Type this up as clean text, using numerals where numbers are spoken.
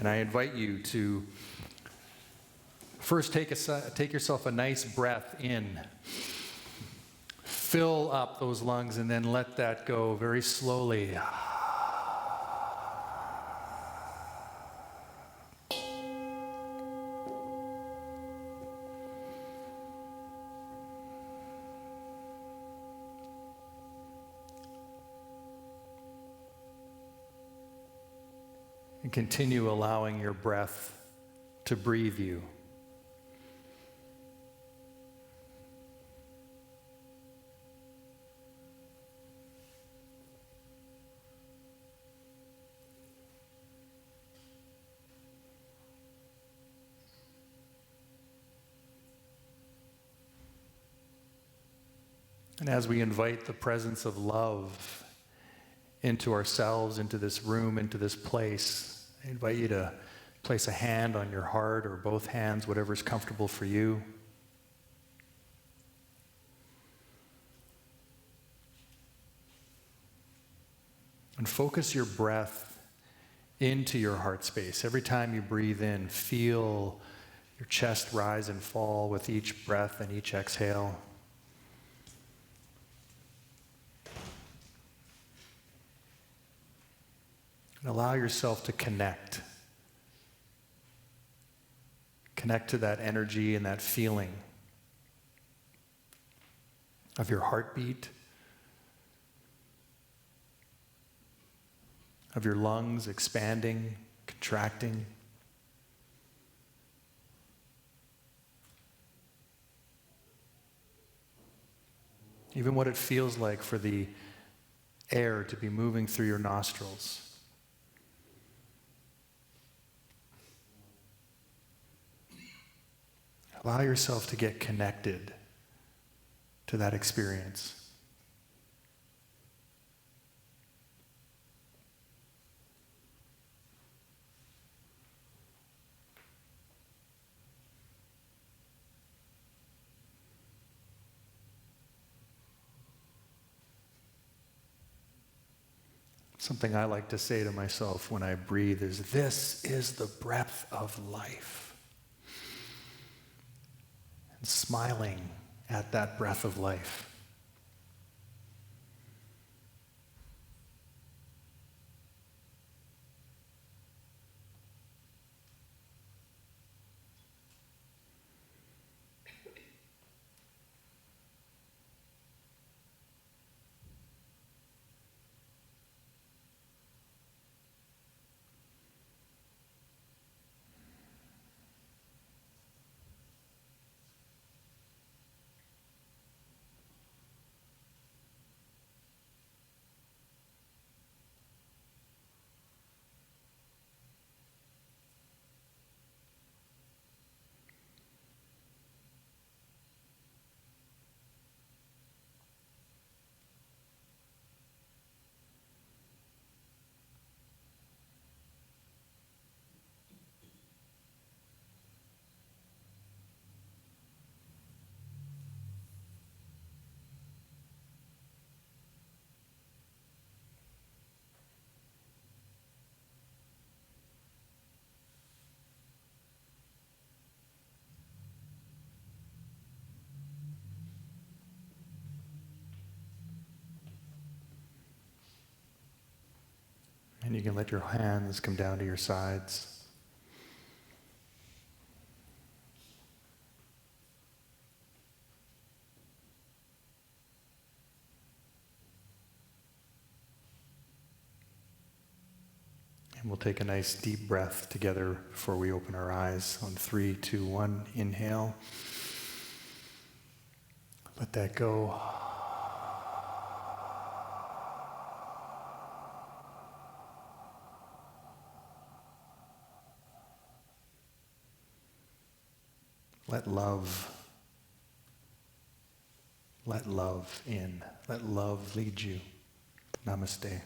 And I invite you to first take yourself a nice breath in. Fill up those lungs and then let that go very slowly. And continue allowing your breath to breathe you. And as we invite the presence of love into ourselves, into this room, into this place, I invite you to place a hand on your heart or both hands, whatever's comfortable for you. And focus your breath into your heart space. Every time you breathe in, feel your chest rise and fall with each breath and each exhale. And allow yourself to connect. Connect to that energy and that feeling of your heartbeat, of your lungs expanding, contracting. Even what it feels like for the air to be moving through your nostrils. Allow yourself to get connected to that experience. Something I like to say to myself when I breathe is, "This is the breath of life." And smiling at that breath of life. And you can let your hands come down to your sides. And we'll take a nice deep breath together before we open our eyes. On 3, 2, 1, inhale. Let that go. Let love in. Let love lead you. Namaste.